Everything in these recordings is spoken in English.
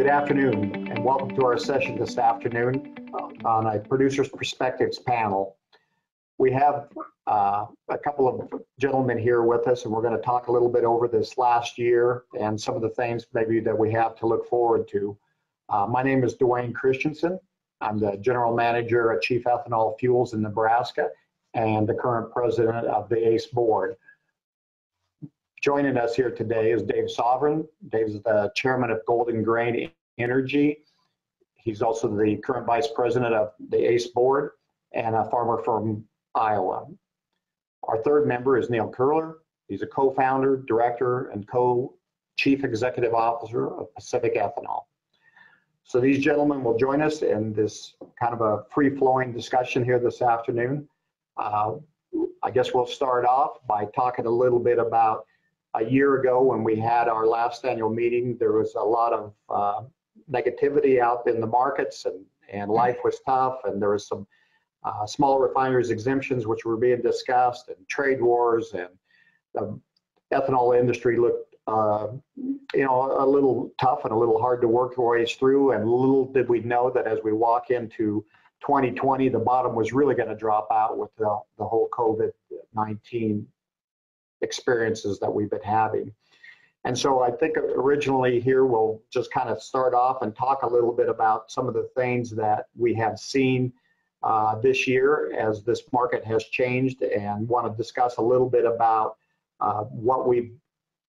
Good afternoon, and welcome to our session this afternoon on a Producer's Perspectives panel. We have a couple of gentlemen here with us, and we're going to talk a little bit over this last year and some of the things maybe that we have to look forward to. My name is Duane Kristensen. I'm the General Manager at Chief Ethanol Fuels in Nebraska and the current President of the ACE Board. Joining us here today is Dave Sovereign. Dave's the Chairman of Golden Grain Energy. He's also the current Vice President of the ACE Board and a farmer from Iowa. Our third member is Neil Koehler. He's a co-founder, director, and co-chief executive officer of Pacific Ethanol. So these gentlemen will join us in this kind of a free-flowing discussion here this afternoon. I guess we'll start off by talking a little bit about a year ago when we had our last annual meeting. There was a lot of negativity out in the markets, and life was tough, and there was some small refiners exemptions which were being discussed, and trade wars, and the ethanol industry looked a little tough and a little hard to work our ways through. And little did we know that as we walk into 2020, the bottom was really going to drop out with the whole COVID-19 experiences that we've been having. And so I think originally here we'll just kind of start off and talk a little bit about some of the things that we have seen this year as this market has changed, and want to discuss a little bit about what we've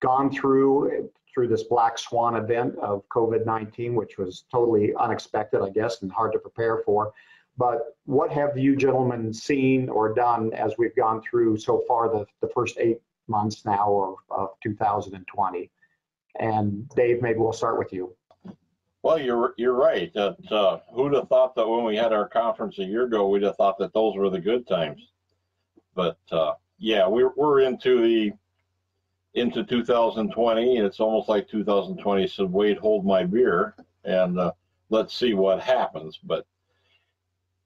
gone through this black swan event of COVID-19, which was totally unexpected, I guess, and hard to prepare for. But what have you gentlemen seen or done as we've gone through so far the first 8 months now of 2020? And Dave, maybe we'll start with you. Well, you're right. That who'd have thought that when we had our conference a year ago, we'd have thought that those were the good times. But yeah, we're into 2020, and it's almost like 2020 said, "Wait, hold my beer, and let's see what happens." But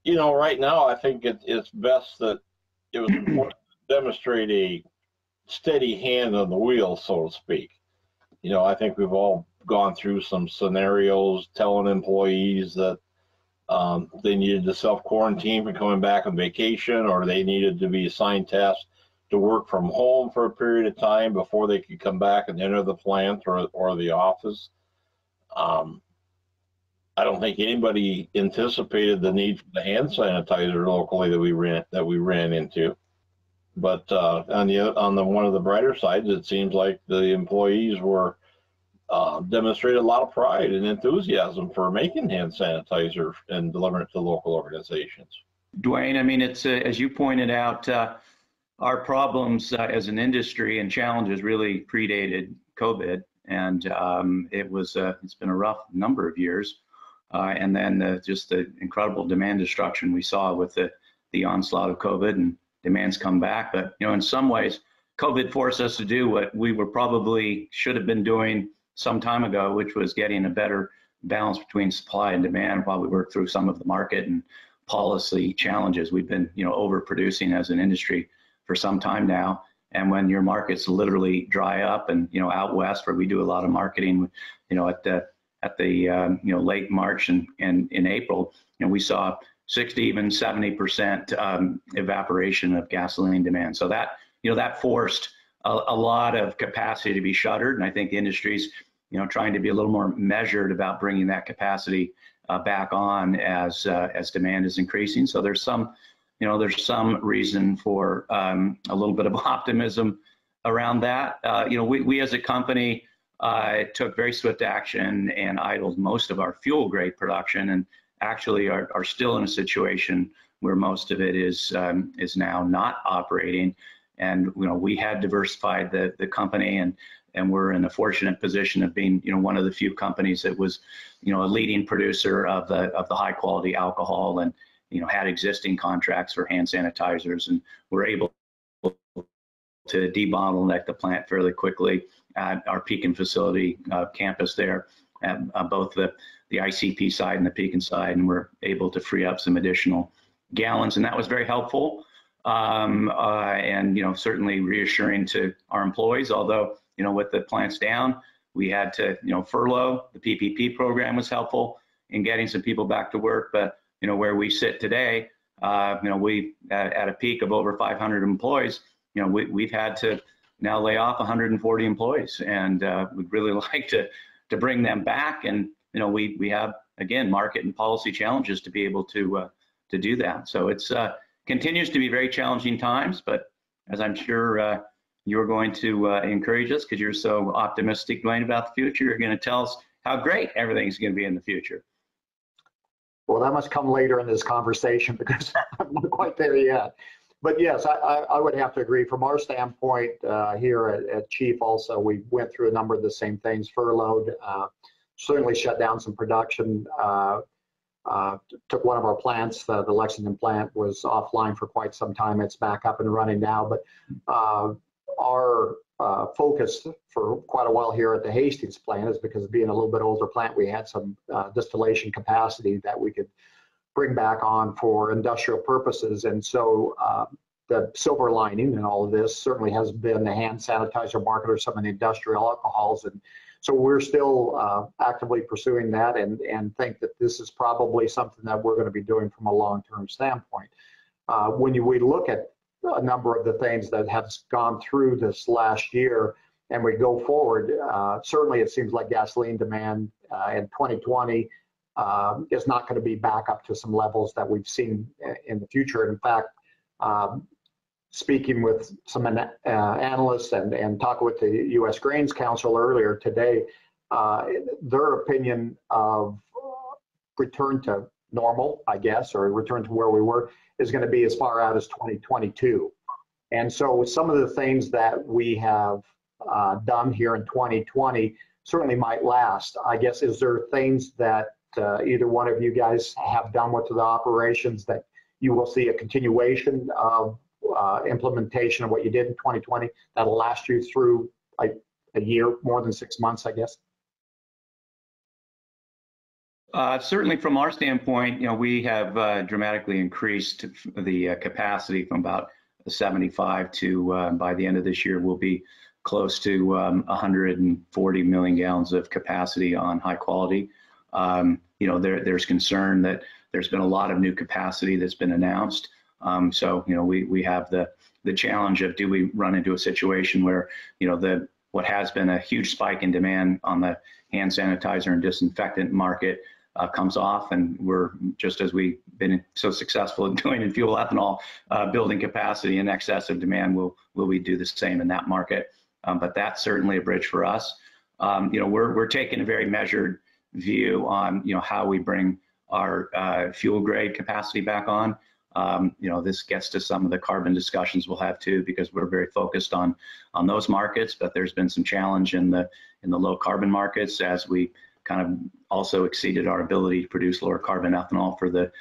right now, I think it's best that it was important to demonstrate a steady hand on the wheel, so to speak. I think we've all gone through some scenarios telling employees that they needed to self-quarantine for coming back on vacation, or they needed to be assigned tasks to work from home for a period of time before they could come back and enter the plant or the office. I don't think anybody anticipated the need for the hand sanitizer locally that we ran into. But on one of the brighter sides, it seems like the employees were demonstrated a lot of pride and enthusiasm for making hand sanitizer and delivering it to local organizations. Duane, I mean, it's as you pointed out, our problems as an industry and challenges really predated COVID, and it's been a rough number of years. And then just the incredible demand destruction we saw with the onslaught of COVID, and demand's come back. But in some ways, COVID forced us to do what we should have been doing some time ago, which was getting a better balance between supply and demand while we work through some of the market and policy challenges. We've been overproducing as an industry for some time now, and when your markets literally dry up, and out west where we do a lot of marketing, at the late March and in April, we saw 60, even 70% evaporation of gasoline demand. So that forced a lot of capacity to be shuttered, and I think the industry's trying to be a little more measured about bringing that capacity back on as demand is increasing. So there's some reason for a little bit of optimism around that. We as a company took very swift action and idled most of our fuel grade production, and actually are still in a situation where most of it is now not operating. And we had diversified the company, and we're in a fortunate position of being one of the few companies that was a leading producer of the high quality alcohol, and had existing contracts for hand sanitizers, and were able to debottleneck the plant fairly quickly at our Pekin facility campus there, at both the ICP side and the Pekin side, and we're able to free up some additional gallons, and that was very helpful. And certainly reassuring to our employees, although with the plants down, we had to, furlough. The PPP program was helpful in getting some people back to work. But, where we sit today, we at a peak of over 500 employees, we've had to now lay off 140 employees, and we'd really like to bring them back. And, we have, again, market and policy challenges to be able to do that. So it's continues to be very challenging times, but as I'm sure you're going to encourage us because you're so optimistic, Duane, about the future, you're going to tell us how great everything's going to be in the future. Well, that must come later in this conversation because I'm not quite there yet. But yes, I would have to agree. From our standpoint here at Chief also, we went through a number of the same things, furloughed, certainly shut down some production, took one of our plants, the Lexington plant was offline for quite some time. It's back up and running now. But our focus for quite a while here at the Hastings plant is because of being a little bit older plant, we had some distillation capacity that we could bring back on for industrial purposes. And so the silver lining in all of this certainly has been the hand sanitizer market or some of the industrial alcohols. And so we're still actively pursuing that and think that this is probably something that we're going to be doing from a long-term standpoint. When we look at a number of the things that have gone through this last year and we go forward, certainly it seems like gasoline demand in 2020 is not going to be back up to some levels that we've seen in the future. In fact, speaking with some analysts and talking with the U.S. Grains Council earlier today, their opinion of return to normal, I guess, or return to where we were, is going to be as far out as 2022. And so some of the things that we have done here in 2020 certainly might last. I guess, is there things that either one of you guys have done with the operations that you will see a continuation of implementation of what you did in 2020 that'll last you through like a year, more than 6 months, I guess? Certainly from our standpoint, we have dramatically increased the capacity from about 75 to by the end of this year, we'll be close to 140 million gallons of capacity on high quality. There's concern that there's been a lot of new capacity that's been announced. So, we have the challenge of, do we run into a situation where, what has been a huge spike in demand on the hand sanitizer and disinfectant market comes off, and we're, just as we've been so successful in doing in fuel ethanol, building capacity in excess of demand, will we do the same in that market? But that's certainly a bridge for us. We're taking a very measured view on, how we bring our fuel grade capacity back on. This gets to some of the carbon discussions we'll have too, because we're very focused on those markets, but there's been some challenge in the low carbon markets as we kind of also exceeded our ability to produce lower carbon ethanol for the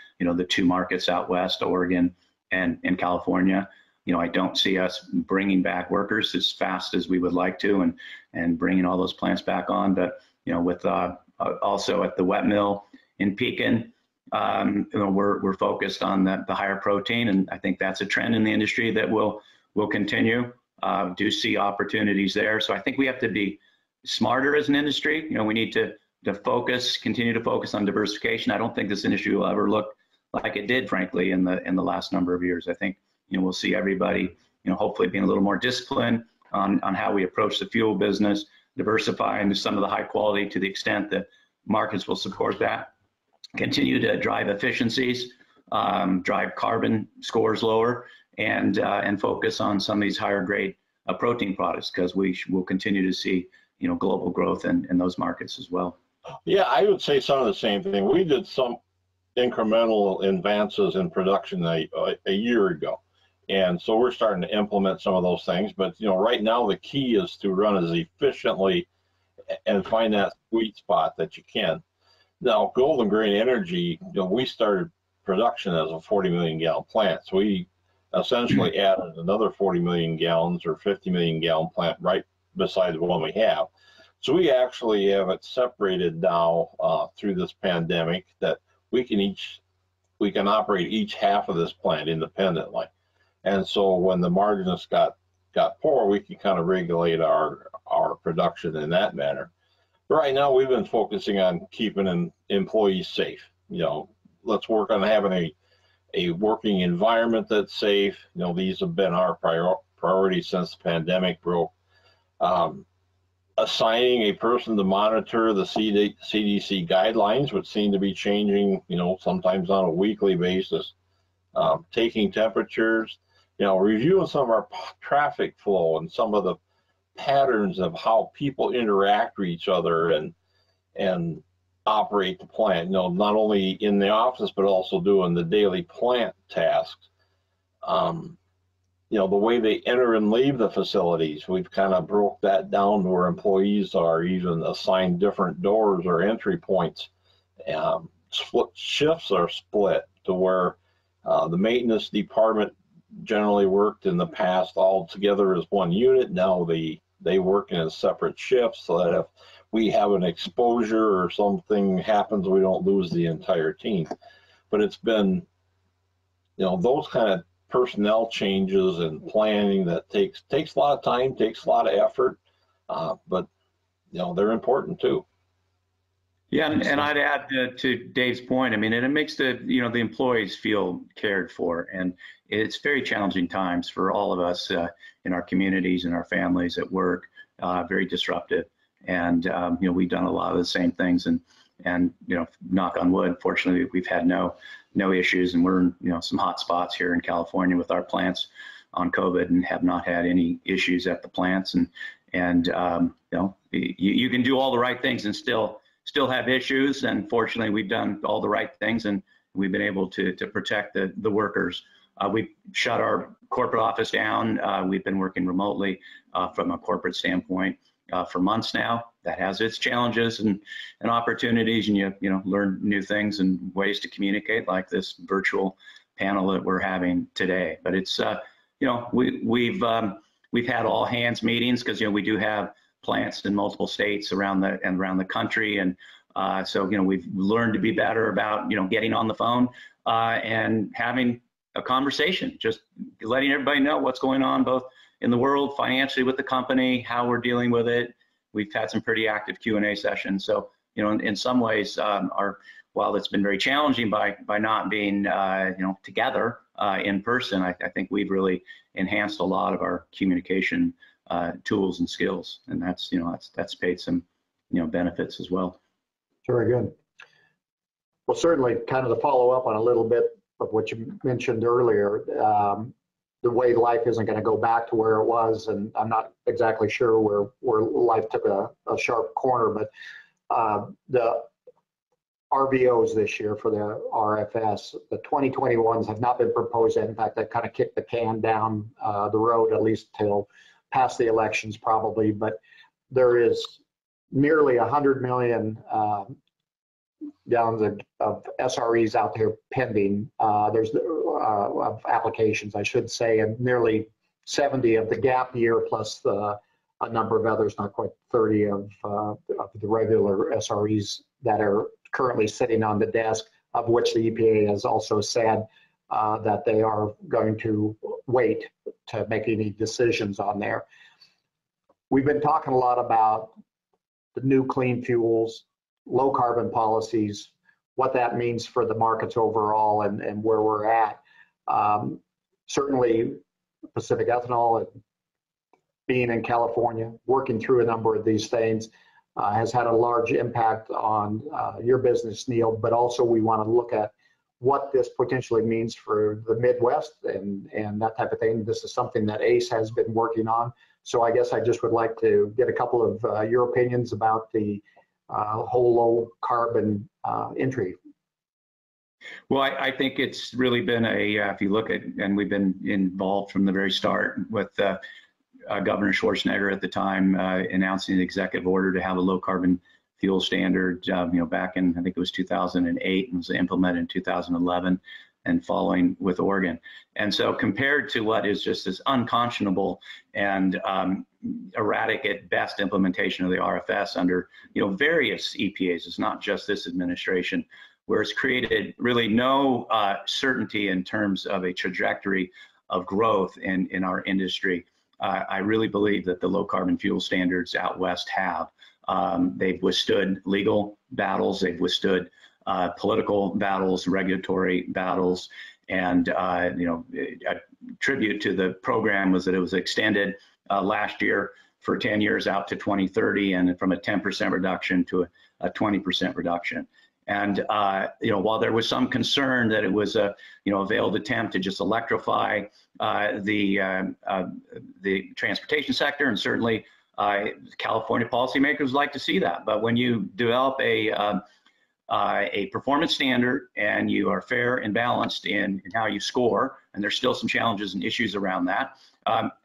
two markets out west, Oregon and California. I don't see us bringing back workers as fast as we would like to and bringing all those plants back on. But, with also at the wet mill in Pekin, we're focused on the higher protein, and I think that's a trend in the industry that will continue. Do see opportunities there. So I think we have to be smarter as an industry. We need to continue to focus on diversification. I don't think this industry will ever look like it did, frankly, in the last number of years. I think we'll see everybody hopefully being a little more disciplined on how we approach the fuel business, diversify into some of the high quality to the extent that markets will support that. Continue to drive efficiencies, drive carbon scores lower, and focus on some of these higher grade protein products, because we will continue to see global growth in those markets as well. Yeah, I would say some of the same thing. We did some incremental advances in production a year ago, and so we're starting to implement some of those things. But right now the key is to run as efficiently and find that sweet spot that you can. Now, Golden Grain Energy, we started production as a 40 million gallon plant. So we essentially added another 40 million gallons or 50 million gallon plant right beside the one we have. So we actually have it separated now through this pandemic, that we can operate each half of this plant independently. And so when the margins got poor, we can kind of regulate our production in that manner. Right now, we've been focusing on keeping employees safe. Let's work on having a working environment that's safe. These have been our priority since the pandemic broke. Assigning a person to monitor the CDC guidelines, which seem to be changing, sometimes on a weekly basis. Taking temperatures, reviewing some of our traffic flow and some of the patterns of how people interact with each other and operate the plant, not only in the office, but also doing the daily plant tasks. The way they enter and leave the facilities, we've kind of broke that down to where employees are even assigned different doors or entry points. Shifts are split to where the maintenance department generally worked in the past all together as one unit. Now they work in a separate shifts so that if we have an exposure or something happens, we don't lose the entire team. But it's been, those kind of personnel changes and planning that takes a lot of time, takes a lot of effort, but they're important too. Yeah, and I'd add to Dave's point. I mean, and it makes the employees feel cared for, and it's very challenging times for all of us in our communities and our families at work. Very disruptive, and we've done a lot of the same things, and knock on wood, fortunately, we've had no issues, and we're in some hot spots here in California with our plants on COVID, and have not had any issues at the plants, and you can do all the right things and still have issues, and fortunately we've done all the right things, and we've been able to protect the workers. We've shut our corporate office down. We've been working remotely from a corporate standpoint for months now. That has its challenges and opportunities, and you learn new things and ways to communicate, like this virtual panel that we're having today. But it's we've had all hands meetings, because we do have plants in multiple states around the country, and so we've learned to be better about getting on the phone and having a conversation, just letting everybody know what's going on both in the world, financially with the company, how we're dealing with it. We've had some pretty active Q&A sessions. So in some ways, while it's been very challenging by not being together in person, I think we've really enhanced a lot of our communication tools and skills, and that's paid some benefits as well. Very good. Well, certainly, kind of to follow up on a little bit of what you mentioned earlier, the way life isn't going to go back to where it was, and I'm not exactly sure where life took a sharp corner, but the RVOs this year for the RFS, the 2021s have not been proposed yet. In fact, they kind of kicked the can down the road, at least till past the elections probably, but there is nearly 100 million gallons of SREs out there pending. There's of applications, I should say, and nearly 70 of the gap year, plus a number of others, not quite 30 of the regular SREs that are currently sitting on the desk, of which the EPA has also said that they are going to wait to make any decisions on there. We've been talking a lot about the new clean fuels, low carbon policies, what that means for the markets overall, and where we're at. Certainly Pacific Ethanol, and being in California, working through a number of these things, has had a large impact on your business, Neil, but also we want to look at what this potentially means for the Midwest and that type of thing. This is something that ACE has been working on. So I guess I just would like to get a couple of your opinions about the whole low carbon entry. Well, I think it's really been if you look at, and we've been involved from the very start with Governor Schwarzenegger at the time announcing the executive order to have a low carbon fuel standard, back in, I think it was 2008, and was implemented in 2011 and following with Oregon. And so compared to what is just this unconscionable and erratic at best implementation of the RFS under various EPAs, it's not just this administration, where it's created really no certainty in terms of a trajectory of growth in our industry. I really believe that the low carbon fuel standards out west have They've withstood legal battles, they've withstood political battles, regulatory battles, and a tribute to the program was that it was extended last year for 10 years out to 2030, and from a 10% reduction to a 20% reduction. And while there was some concern that it was a veiled attempt to just electrify the transportation sector, and certainly California policymakers like to see that, but when you develop a performance standard and you are fair and balanced in how you score, and there's still some challenges and issues around that,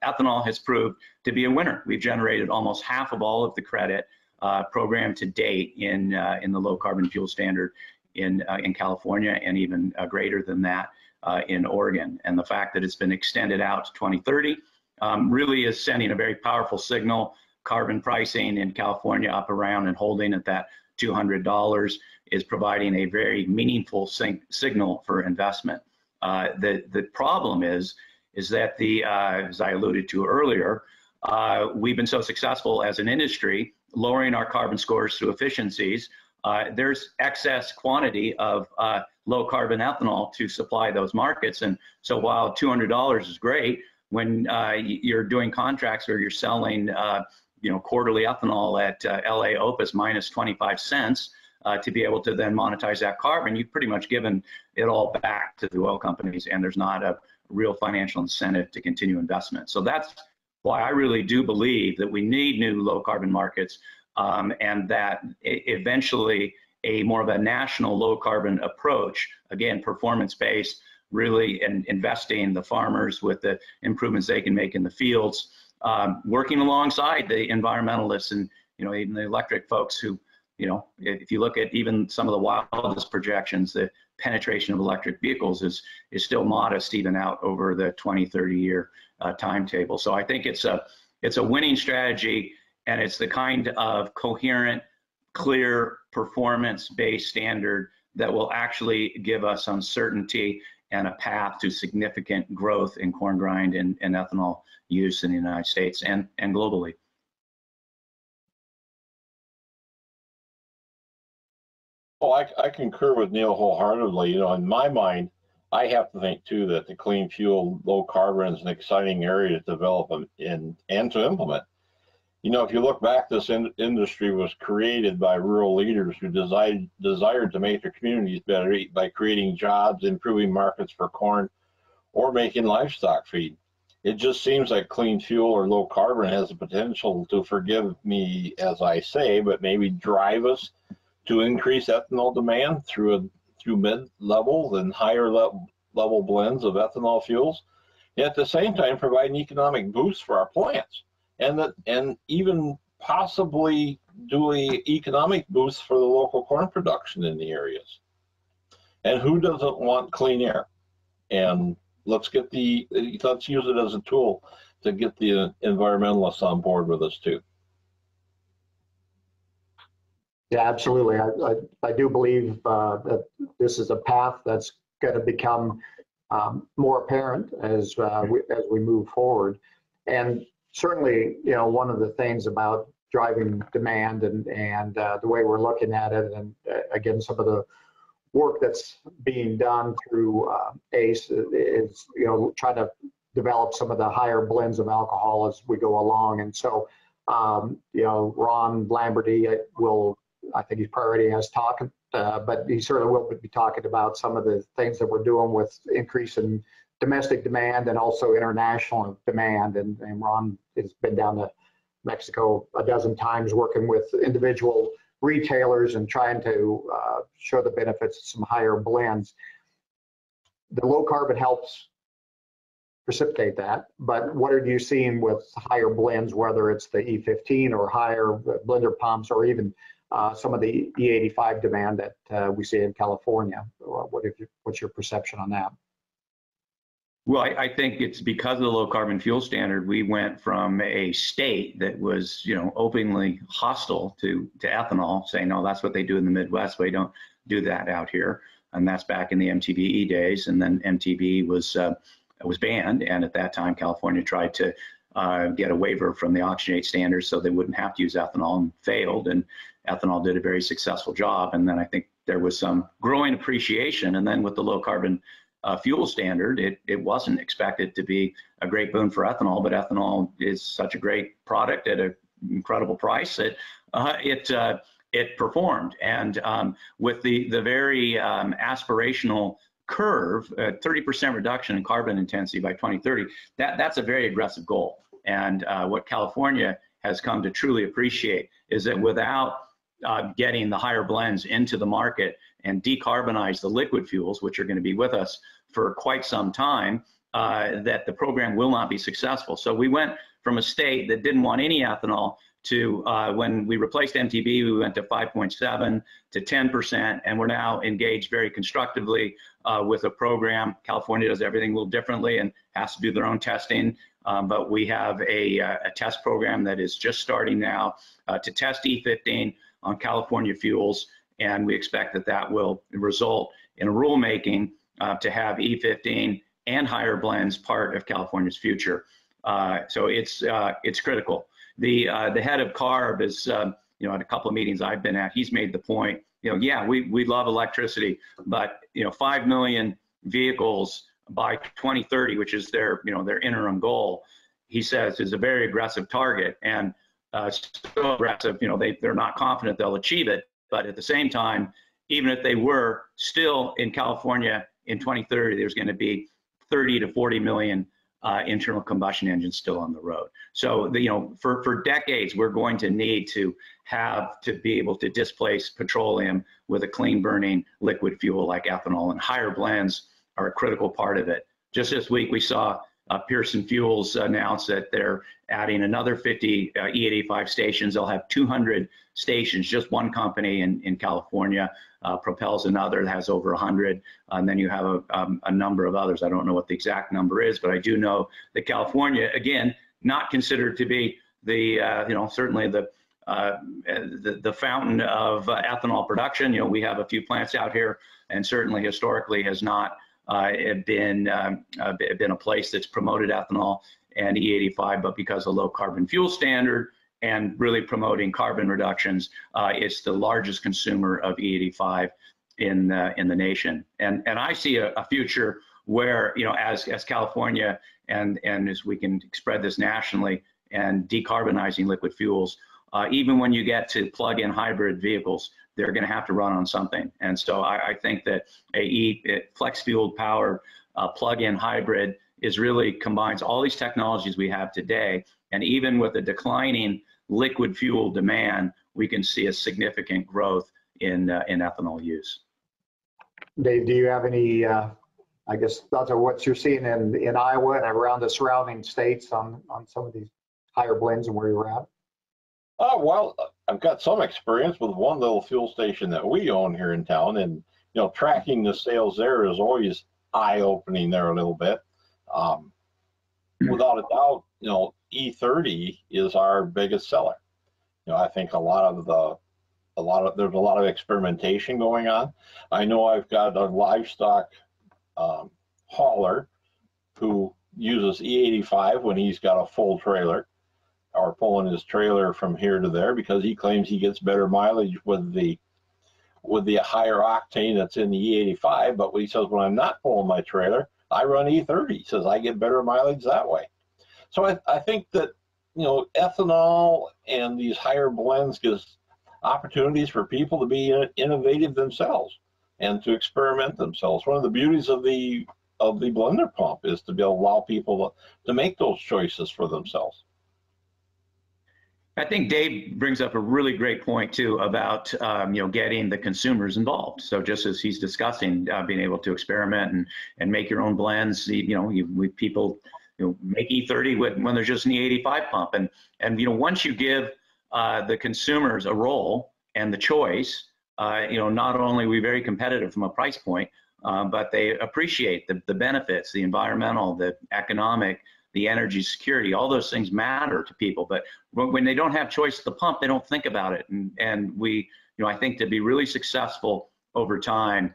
ethanol has proved to be a winner. We've generated almost half of all of the credit program to date in the low carbon fuel standard in California, and even greater than that in Oregon. And the fact that it's been extended out to 2030 really is sending a very powerful signal. Carbon pricing in California up around and holding at that $200 is providing a very meaningful signal for investment. The problem is that as I alluded to earlier, we've been so successful as an industry lowering our carbon scores through efficiencies. There's excess quantity of low carbon ethanol to supply those markets. And so while $200 is great, when you're doing contracts or you're selling quarterly ethanol at LA Opus minus 25 cents to be able to then monetize that carbon, you've pretty much given it all back to the oil companies, and there's not a real financial incentive to continue investment. So that's why I really do believe that we need new low carbon markets, and that eventually a more of a national low carbon approach, again, performance based, really investing the farmers with the improvements they can make in the fields, working alongside the environmentalists and even the electric folks who, if you look at even some of the wildest projections, the penetration of electric vehicles is still modest even out over the 20-30 year timetable. So I think it's a winning strategy, and it's the kind of coherent, clear, performance-based standard that will actually give us some certainty and a path to significant growth in corn grind and ethanol use in the United States and globally. Well, I concur with Neil wholeheartedly. In my mind, I have to think too that the clean fuel, low carbon is an exciting area to develop and to implement. If you look back, this industry was created by rural leaders who desired to make their communities better by creating jobs, improving markets for corn, or making livestock feed. It just seems like clean fuel or low carbon has the potential to, forgive me as I say, but maybe drive us to increase ethanol demand through mid-level and higher level blends of ethanol fuels, and at the same time provide an economic boost for our plants, and even possibly do an economic boost for the local corn production in the areas. And who doesn't want clean air? And let's use it as a tool to get the environmentalists on board with us too. Yeah, absolutely. I do believe that this is a path that's going to become more apparent as we move forward. And certainly, one of the things about driving demand and the way we're looking at it, and again, some of the work that's being done through ACE is trying to develop some of the higher blends of alcohol as we go along. And so, Ron Lamberty I think he already has talked, but he certainly will be talking about some of the things that we're doing with increase in domestic demand and also international demand. And Ron has been down to Mexico a dozen times working with individual retailers and trying to show the benefits of some higher blends. The low carbon helps precipitate that, but what are you seeing with higher blends, whether it's the E15 or higher blender pumps, or even some of the E85 demand that we see in California? What's your perception on that? Well, I think it's because of the low carbon fuel standard, we went from a state that was, openly hostile to ethanol, saying, no, that's what they do in the Midwest. We don't do that out here. And that's back in the MTBE days. And then MTBE was banned. And at that time, California tried to get a waiver from the oxygenate standards so they wouldn't have to use ethanol, and failed. And ethanol did a very successful job. And then I think there was some growing appreciation. And then with the low carbon fuel standard, it wasn't expected to be a great boon for ethanol, but ethanol is such a great product at an incredible price that it performed. And with the very aspirational curve, 30% reduction in carbon intensity by 2030, that's a very aggressive goal. And what California has come to truly appreciate is that without getting the higher blends into the market and decarbonize the liquid fuels, which are going to be with us for quite some time, that the program will not be successful. So we went from a state that didn't want any ethanol to, when we replaced MTB, we went to 5.7 to 10%, and we're now engaged very constructively with a program. California does everything a little differently and has to do their own testing, but we have a test program that is just starting now to test E15 on California fuels, and we expect that that will result in a rulemaking to have E15 and higher blends part of California's future. So it's critical. The head of CARB is, at a couple of meetings I've been at, he's made the point, yeah, we love electricity, but 5 million vehicles by 2030, which is their interim goal, he says is a very aggressive target, and so aggressive, they're not confident they'll achieve it. But at the same time, even if they were, still in California in 2030, there's going to be 30 to 40 million internal combustion engines still on the road. So for decades, we're going to need to be able to displace petroleum with a clean burning liquid fuel like ethanol, and higher blends are a critical part of it. Just this week, we saw Pearson Fuels announce that they're adding another 50 E85 stations. They'll have 200 stations. Just one company in California propels another that has over 100, and then you have a number of others. I don't know what the exact number is, but I do know that California, again, not considered to be the certainly the fountain of ethanol production. We have a few plants out here, and certainly historically has not been a place that's promoted ethanol and E85, but because of low carbon fuel standard and really promoting carbon reductions, it's the largest consumer of E85 in the nation. And I see a future where, as California and as we can spread this nationally and decarbonizing liquid fuels, even when you get to plug-in hybrid vehicles, they're going to have to run on something. And so I think that a flex fueled powered plug-in hybrid really combines all these technologies we have today. And even with a declining liquid fuel demand, we can see a significant growth in ethanol use. Dave, do you have any, thoughts of what you're seeing in Iowa and around the surrounding states on some of these higher blends and where you're at? Well, I've got some experience with one little fuel station that we own here in town, and tracking the sales there is always eye-opening there a little bit. Without a doubt, E30 is our biggest seller. I think there's a lot of experimentation going on. I know I've got a livestock hauler who uses E85 when he's got a full trailer, or pulling his trailer from here to there, because he claims he gets better mileage with the higher octane that's in the E85. But he says, when I'm not pulling my trailer, I run E30. He says I get better mileage that way. So I think that ethanol and these higher blends gives opportunities for people to be innovative themselves and to experiment themselves. One of the beauties of the blender pump is to be able to allow people to make those choices for themselves. I think Dave brings up a really great point too about getting the consumers involved. So just as he's discussing, being able to experiment and make your own blends, people make E30 when there's just an E85 pump, and once you give the consumers a role and the choice, not only are we very competitive from a price point, but they appreciate the benefits, the environmental, the economic, the energy security. All those things matter to people, but when they don't have choice at the pump, they don't think about it. And we, I think to be really successful over time,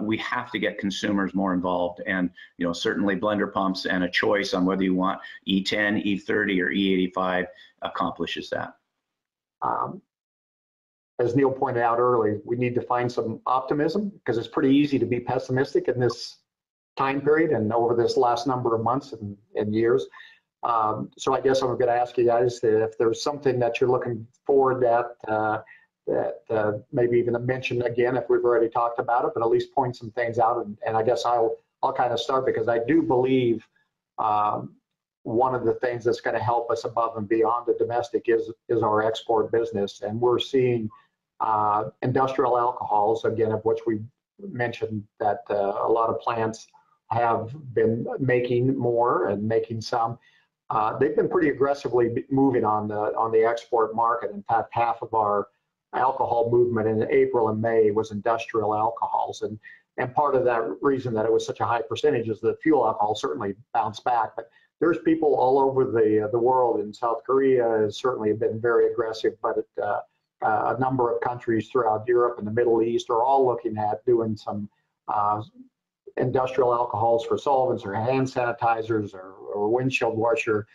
we have to get consumers more involved, and certainly blender pumps and a choice on whether you want E10, E30, or E85 accomplishes that. As Neil pointed out early, we need to find some optimism, because it's pretty easy to be pessimistic in this time period and over this last number of months and years. So I guess I'm going to ask you guys if there's something that you're looking forward that maybe even mention again if we've already talked about it, but at least point some things out. And I guess I'll kind of start, because I do believe one of the things that's going to help us above and beyond the domestic is our export business. And we're seeing industrial alcohols, again, of which we mentioned that a lot of plants have been making more and making some. They've been pretty aggressively moving on the export market. In fact, half of our alcohol movement in April and May was industrial alcohols. And part of that reason that it was such a high percentage is that fuel alcohol certainly bounced back. But there's people all over the world. In South Korea has certainly been very aggressive, but a number of countries throughout Europe and the Middle East are all looking at doing some industrial alcohols for solvents or hand sanitizers or windshield washer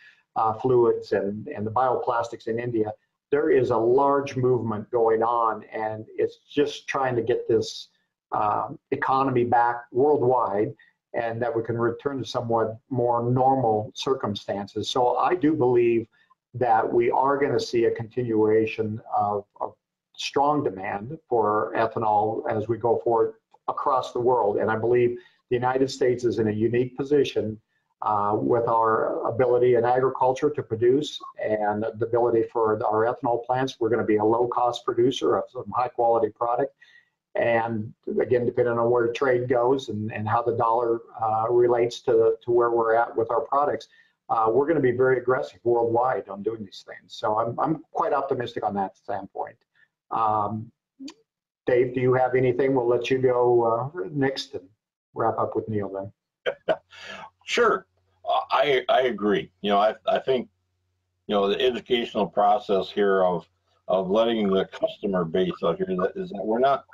fluids and the bioplastics in India. There is a large movement going on, and it's just trying to get this economy back worldwide, and that we can return to somewhat more normal circumstances. So I do believe that we are going to see a continuation of strong demand for ethanol as we go forward across the world. And I believe the United States is in a unique position with our ability in agriculture to produce and the ability for our ethanol plants. We're going to be a low-cost producer of some high-quality product. And again, depending on where trade goes and how the dollar relates to where we're at with our products, we're going to be very aggressive worldwide on doing these things. So I'm quite optimistic on that standpoint. Dave, do you have anything? We'll let you go next and wrap up with Neil then. Sure. I agree. I think, the educational process here of letting the customer base out here is that we're not,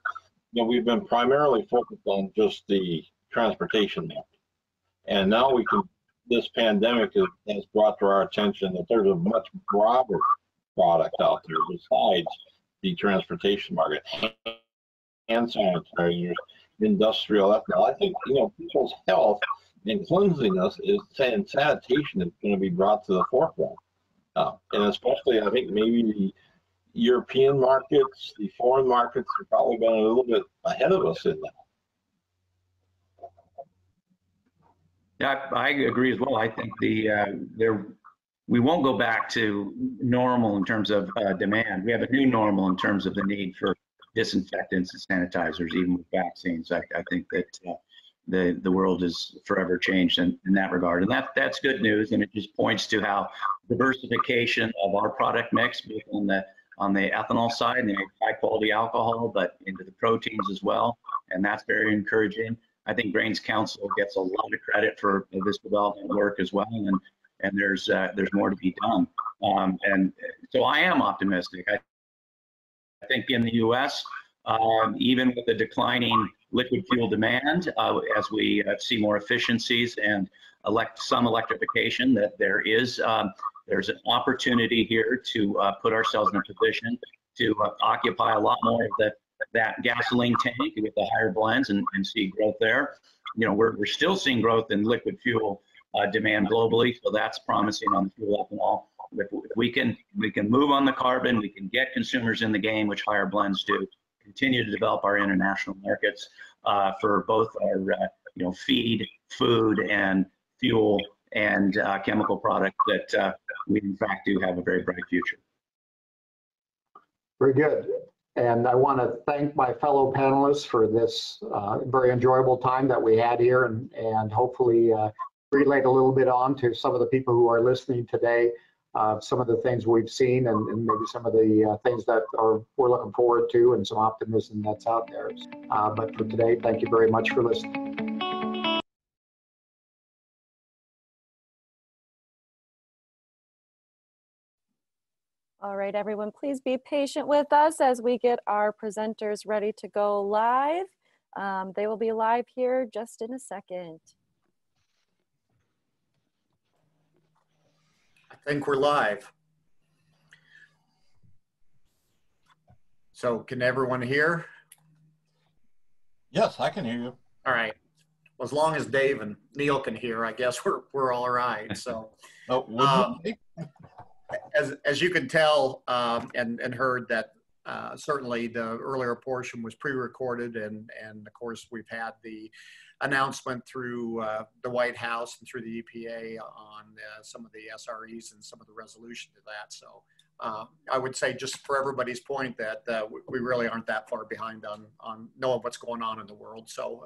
we've been primarily focused on just the transportation market. And now this pandemic has brought to our attention that there's a much broader product out there besides the transportation market. Hand sanitizers, industrial ethanol. I think, people's health and cleanliness and sanitation is going to be brought to the forefront. And especially, I think maybe the European markets, the foreign markets have probably been a little bit ahead of us in that. Yeah, I agree as well. I think we won't go back to normal in terms of demand. We have a new normal in terms of the need for disinfectants and sanitizers, even with vaccines. I think that the world is forever changed in that regard, and that's good news. And it just points to how diversification of our product mix, both on the ethanol side and the high quality alcohol, but into the proteins as well, and that's very encouraging. I think Grains Council gets a lot of credit for this development work as well, and there's more to be done. And so I am optimistic. I think in the U.S., even with the declining liquid fuel demand, as we see more efficiencies and some electrification, that there's an opportunity here to put ourselves in a position to occupy a lot more of that gasoline tank with the higher blends and see growth there. We're still seeing growth in liquid fuel demand globally, so that's promising on the fuel ethanol. If we can move on the carbon, we can get consumers in the game, which higher blends do. Continue to develop our international markets for both our feed, food, and fuel and chemical products that we in fact do have a very bright future. Very good. And I want to thank my fellow panelists for this very enjoyable time that we had here, and hopefully relate a little bit on to some of the people who are listening today, some of the things we've seen and maybe some of the things that we're looking forward to, and some optimism that's out there. But for today, thank you very much for listening. All right, everyone, please be patient with us as we get our presenters ready to go live. They will be live here just in a second. I think we're live. So can everyone hear? Yes, I can hear you. All right. Well, as long as Dave and Neil can hear, I guess we're all right. So, as you can tell and heard that certainly the earlier portion was pre-recorded, and of course we've had the announcement through the White House and through the EPA on some of the SREs and some of the resolution to that. So I would say, just for everybody's point, that we really aren't that far behind on knowing what's going on in the world. So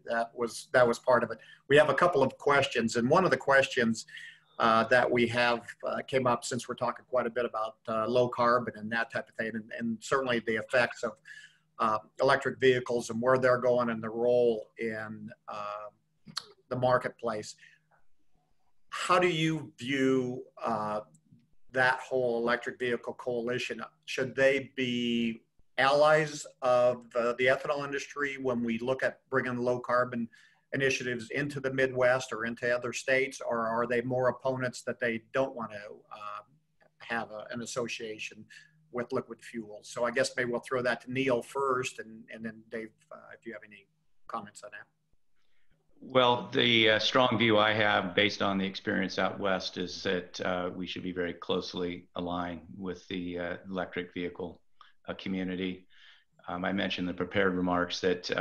that was part of it. We have a couple of questions, and one of the questions that we have came up, since we're talking quite a bit about low carbon and that type of thing, and certainly the effects of electric vehicles and where they're going and the role in the marketplace. How do you view that whole electric vehicle coalition? Should they be allies of the ethanol industry when we look at bringing low carbon initiatives into the Midwest or into other states, or are they more opponents that they don't want to have an association with liquid fuels? So I guess maybe we'll throw that to Neil first, and then Dave, if you have any comments on that. Well, the strong view I have based on the experience out west is that we should be very closely aligned with the electric vehicle community. I mentioned in the prepared remarks that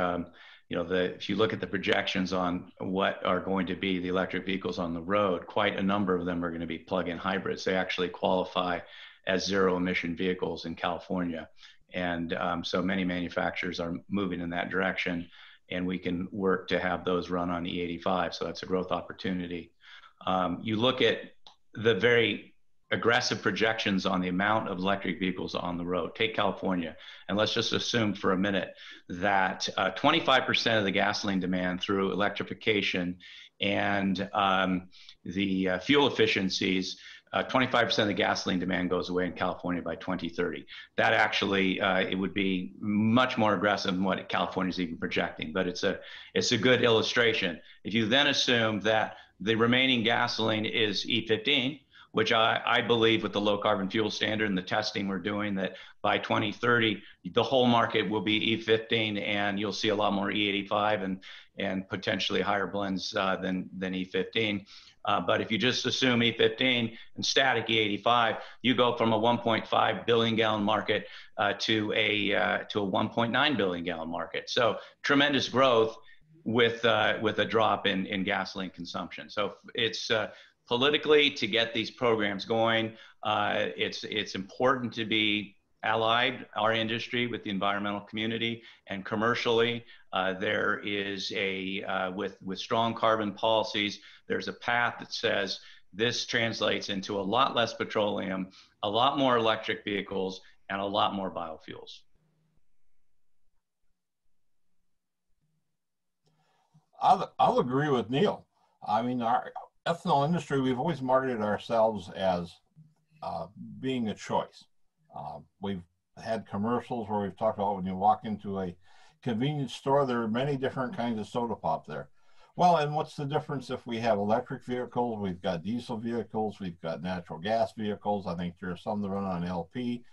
if you look at the projections on what are going to be the electric vehicles on the road, quite a number of them are going to be plug-in hybrids. They actually qualify as zero emission vehicles in California. And so many manufacturers are moving in that direction, and we can work to have those run on E85. So that's a growth opportunity. You look at the very aggressive projections on the amount of electric vehicles on the road. Take California, and let's just assume for a minute that 25% of the gasoline demand through electrification and the fuel efficiencies, 25% of the gasoline demand goes away in California by 2030. That actually, it would be much more aggressive than what California is even projecting, but it's a good illustration. If you then assume that the remaining gasoline is E15, which I believe with the low carbon fuel standard and the testing we're doing, that by 2030, the whole market will be E15, and you'll see a lot more E85 and potentially higher blends than E15. But if you just assume E15 and static E85, you go from a 1.5 billion gallon market to a 1.9 billion gallon market. So tremendous growth with a drop in gasoline consumption. So it's politically, to get these programs going, it's important to be allied, our industry, with the environmental community, and commercially, there is with strong carbon policies, there's a path that says this translates into a lot less petroleum, a lot more electric vehicles, and a lot more biofuels. I'll agree with Neil. I mean, our ethanol industry, we've always marketed ourselves as being a choice. We've had commercials where we've talked about when you walk into a convenience store, there are many different kinds of soda pop there. Well, and what's the difference if we have electric vehicles, we've got diesel vehicles, we've got natural gas vehicles. I think there are some that run on LP.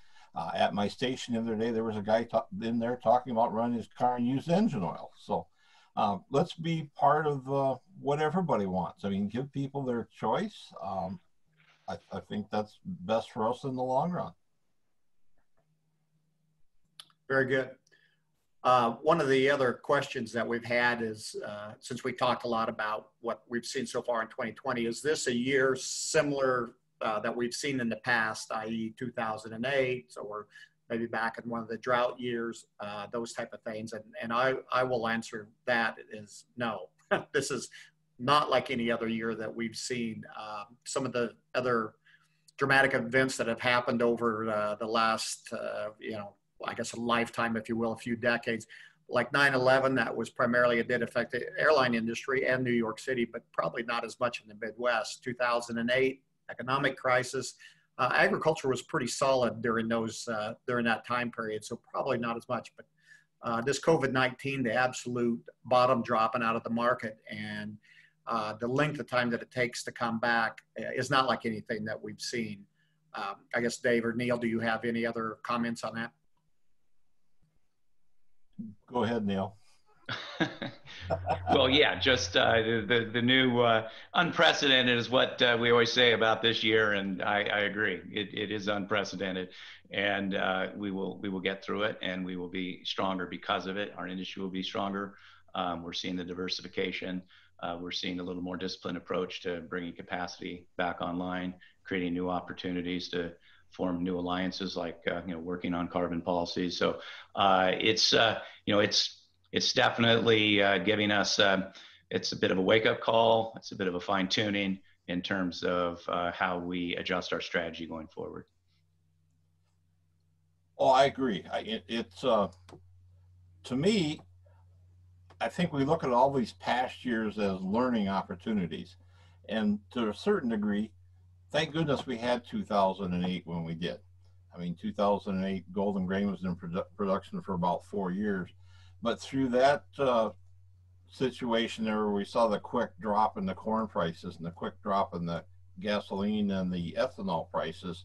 At my station the other day, there was a guy in there talking about running his car and use engine oil. So let's be part of what everybody wants. I mean, give people their choice. I think that's best for us in the long run. Very good. One of the other questions that we've had is, since we talked a lot about what we've seen so far in 2020, is this a year similar that we've seen in the past, i.e. 2008, so we're maybe back in one of the drought years, those type of things? And I will answer that is no. This is not like any other year that we've seen. Some of the other dramatic events that have happened over the last, I guess a lifetime, if you will, a few decades, like 9/11, that was primarily, it did affect the airline industry and New York City, but probably not as much in the Midwest. 2008, economic crisis. Agriculture was pretty solid during that time period, so probably not as much. But this COVID-19, the absolute bottom dropping out of the market, and the length of time that it takes to come back is not like anything that we've seen. I guess Dave or Neil, do you have any other comments on that? Go ahead, Neil. Well, yeah, just the new unprecedented is what we always say about this year, and I agree. It is unprecedented, and we will get through it, and we will be stronger because of it. Our industry will be stronger. We're seeing the diversification. We're seeing a little more disciplined approach to bringing capacity back online, creating new opportunities to form new alliances, like working on carbon policies. So it's definitely giving us, it's a bit of a wake-up call. It's a bit of a fine-tuning in terms of how we adjust our strategy going forward. Oh, I agree. To me, I think we look at all these past years as learning opportunities. And to a certain degree, thank goodness we had 2008 when we did. I mean, 2008, Golden Grain was in production for about 4 years. But through that situation there, where we saw the quick drop in the corn prices and the quick drop in the gasoline and the ethanol prices,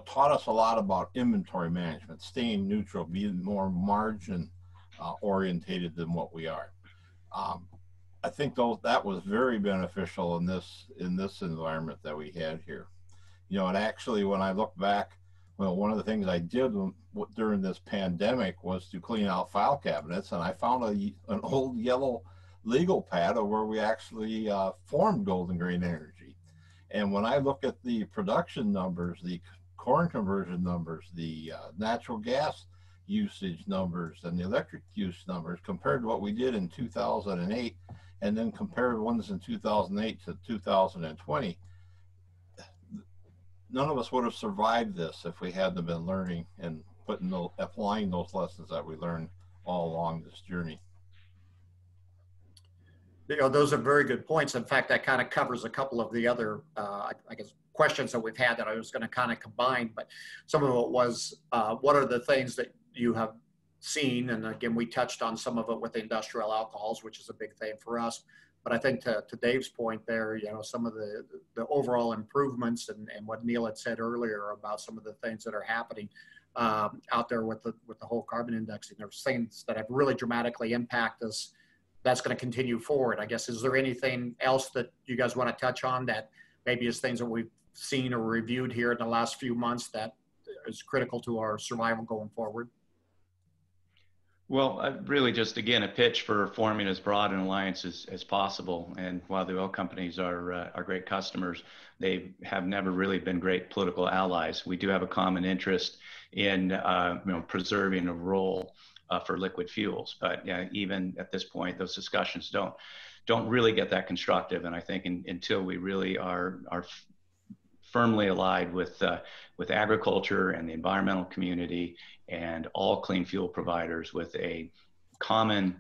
taught us a lot about inventory management, staying neutral, being more margin orientated than what we are. I think that was very beneficial in this environment that we had here. And actually, when I look back, well, one of the things I did during this pandemic was to clean out file cabinets, and I found an old yellow legal pad where we actually formed Golden Grain Energy. And when I look at the production numbers, the corn conversion numbers, the natural gas usage numbers, and the electric use numbers compared to what we did in 2008, and then compared ones in 2008 to 2020, none of us would have survived this if we hadn't been learning and applying those lessons that we learned all along this journey. Those are very good points. In fact, that kind of covers a couple of the other, I guess, questions that we've had that I was going to kind of combine. But some of it was, what are the things that you have seen? And again, we touched on some of it with the industrial alcohols, which is a big thing for us. But I think to Dave's point there, some of the overall improvements and what Neil had said earlier about some of the things that are happening out there with the whole carbon indexing. There's things that have really dramatically impacted us that's going to continue forward. I guess, is there anything else that you guys want to touch on that maybe is things that we've seen or reviewed here in the last few months that is critical to our survival going forward? Well, really just, again, a pitch for forming as broad an alliance as possible. And while the oil companies are great customers, they have never really been great political allies. We do have a common interest in preserving a role for liquid fuels. But even at this point, those discussions don't really get that constructive. And I think until we really are firmly allied with agriculture and the environmental community and all clean fuel providers with a common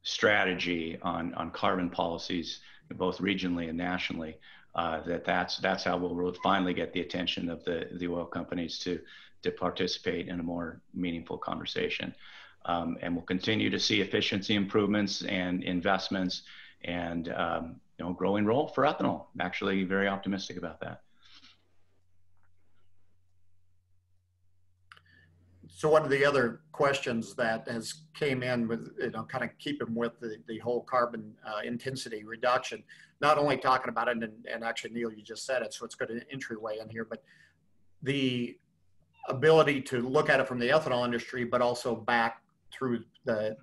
strategy on carbon policies, both regionally and nationally, that's how we'll finally get the attention of the oil companies to participate in a more meaningful conversation. And we'll continue to see efficiency improvements and investments and growing role for ethanol. I'm actually very optimistic about that. So one of the other questions that has came in with, kind of keeping with the whole carbon intensity reduction, not only talking about it, and actually, Neil, you just said it, so it's got an entryway in here, but the ability to look at it from the ethanol industry, but also back through the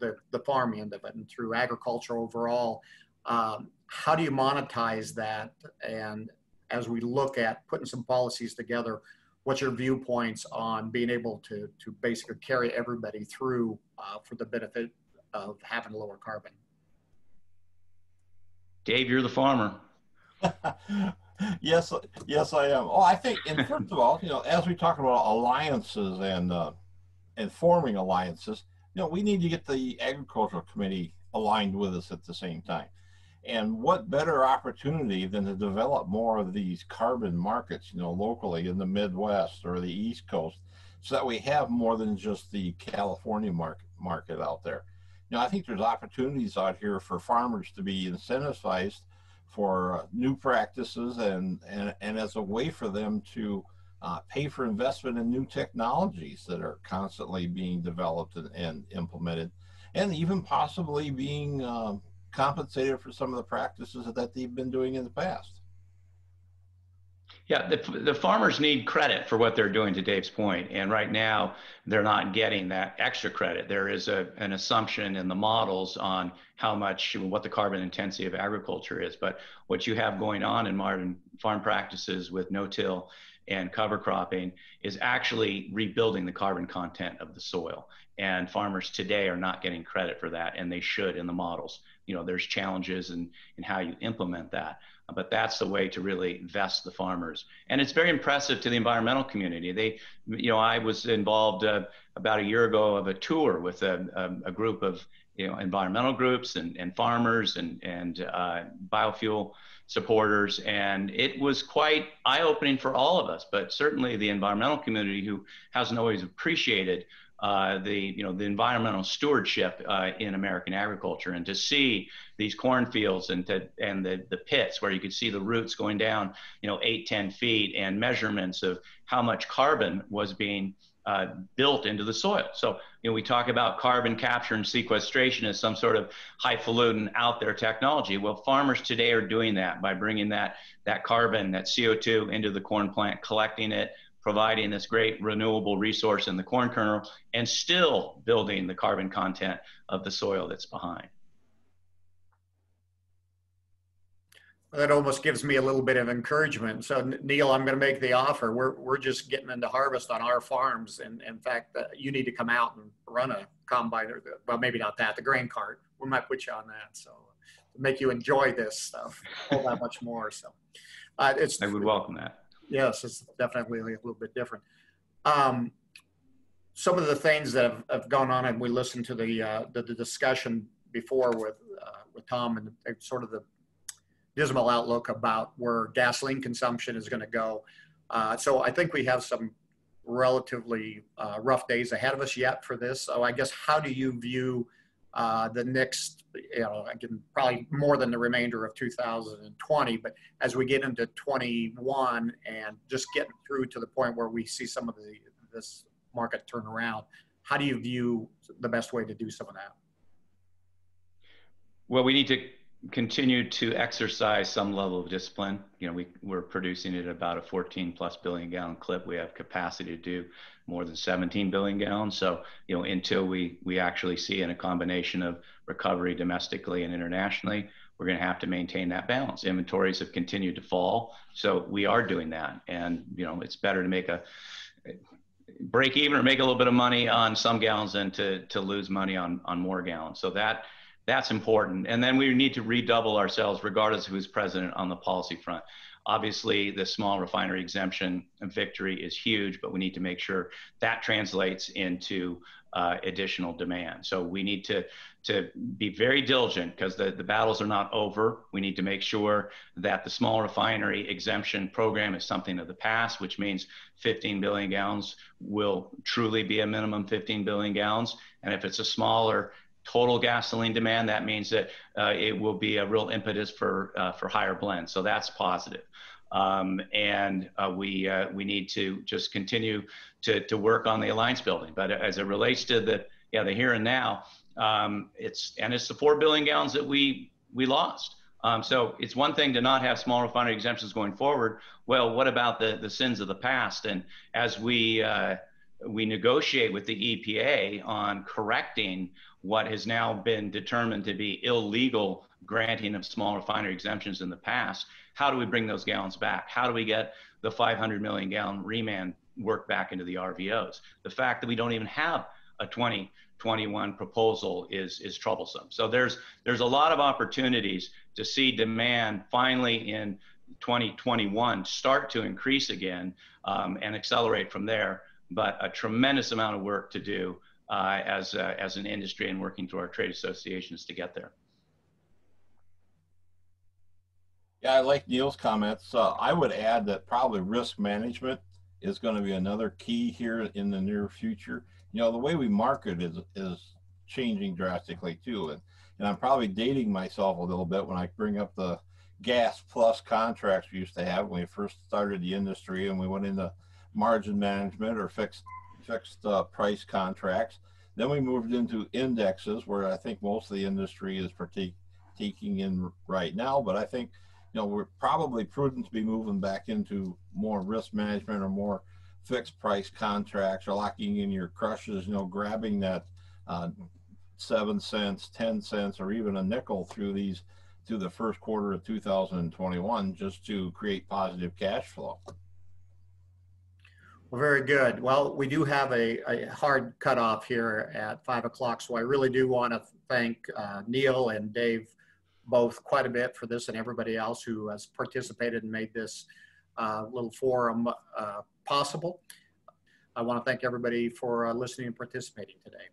farm end of it and through agriculture overall. How do you monetize that? And as we look at putting some policies together, what's your viewpoints on being able to basically carry everybody through for the benefit of having lower carbon? Dave, you're the farmer. Yes, I am. Oh, I think, and first of all, as we talk about alliances and forming alliances, we need to get the agricultural committee aligned with us at the same time. And what better opportunity than to develop more of these carbon markets, locally in the Midwest or the East Coast, so that we have more than just the California market out there. You know, I think there's opportunities out here for farmers to be incentivized for new practices and as a way for them to pay for investment in new technologies that are constantly being developed and implemented, and even possibly being compensated for some of the practices that they've been doing in the past. Yeah, the farmers need credit for what they're doing, to Dave's point, and right now they're not getting that extra credit. There is an assumption in the models on how much, what the carbon intensity of agriculture is, but what you have going on in modern farm practices with no-till and cover cropping is actually rebuilding the carbon content of the soil. And farmers today are not getting credit for that, and they should in the models. You know, there's challenges in how you implement that, but that's the way to really vest the farmers. And it's very impressive to the environmental community. They, you know, I was involved about a year ago of a tour with a group of, you know, environmental groups and farmers and biofuel supporters, and it was quite eye-opening for all of us, but certainly the environmental community, who hasn't always appreciated the environmental stewardship in American agriculture, and to see these cornfields and the pits where you could see the roots going down, you know, 8-10 feet, and measurements of how much carbon was being built into the soil. So, you know, we talk about carbon capture and sequestration as some sort of highfalutin out there technology. Well, farmers today are doing that by bringing that carbon, that CO2 into the corn plant, collecting it, providing this great renewable resource in the corn kernel, and still building the carbon content of the soil that's behind. That almost gives me a little bit of encouragement. So Neil, I'm going to make the offer. We're just getting into harvest on our farms. And in fact, you need to come out and run a combine, or well, maybe not that, the grain cart. We might put you on that. So to make you enjoy this stuff all that much more. So I would welcome that. Yes, it's definitely a little bit different. Some of the things that have gone on, and we listened to the discussion before with Tom, and sort of the dismal outlook about where gasoline consumption is going to go. So I think we have some relatively rough days ahead of us yet for this. So I guess, how do you view the next, you know, again, probably more than the remainder of 2020, but as we get into 21 and just getting through to the point where we see some of this market turn around, how do you view the best way to do some of that? Well, we need to continue to exercise some level of discipline. You know, we're producing at about a 14+ billion gallon clip. We have capacity to do more than 17 billion gallons. So, you know, until we actually see in a combination of recovery domestically and internationally, we're going to have to maintain that balance. Inventories have continued to fall, so we are doing that. And, you know, it's better to make a break even or make a little bit of money on some gallons than to lose money on more gallons. So that's important. And then we need to redouble ourselves regardless of who's president on the policy front. Obviously, the small refinery exemption victory is huge, but we need to make sure that translates into additional demand. So we need to be very diligent, because the battles are not over. We need to make sure that the small refinery exemption program is something of the past, which means 15 billion gallons will truly be a minimum 15 billion gallons. And if it's a smaller total gasoline demand, that means that it will be a real impetus for higher blends. So that's positive. And we need to just continue to work on the alliance building. But as it relates to the here and now, it's the 4 billion gallons that we lost. So it's one thing to not have small refinery exemptions going forward. Well, what about the sins of the past? And as we negotiate with the EPA on correcting what has now been determined to be illegal granting of small refinery exemptions in the past, how do we bring those gallons back? How do we get the 500 million gallon remand work back into the RVOs? The fact that we don't even have a 2021 proposal is troublesome. So there's a lot of opportunities to see demand finally in 2021 start to increase again and accelerate from there. But a tremendous amount of work to do as an industry, and working through our trade associations to get there. Yeah, I like Neil's comments. I would add that probably risk management is going to be another key here in the near future. You know, the way we market is changing drastically too. And I'm probably dating myself a little bit when I bring up the gas plus contracts we used to have when we first started the industry and we went into margin management or fixed price contracts. Then we moved into indexes, where I think most of the industry is taking in right now. But I think, we're probably prudent to be moving back into more risk management or more fixed price contracts, or locking in your crushes, grabbing that 7 cents, 10 cents, or even a nickel through the first quarter of 2021, just to create positive cash flow. Well, very good. Well, we do have a hard cutoff here at 5 o'clock, so I really do want to thank Neil and Dave both quite a bit for this, and everybody else who has participated and made this little forum possible. I want to thank everybody for listening and participating today.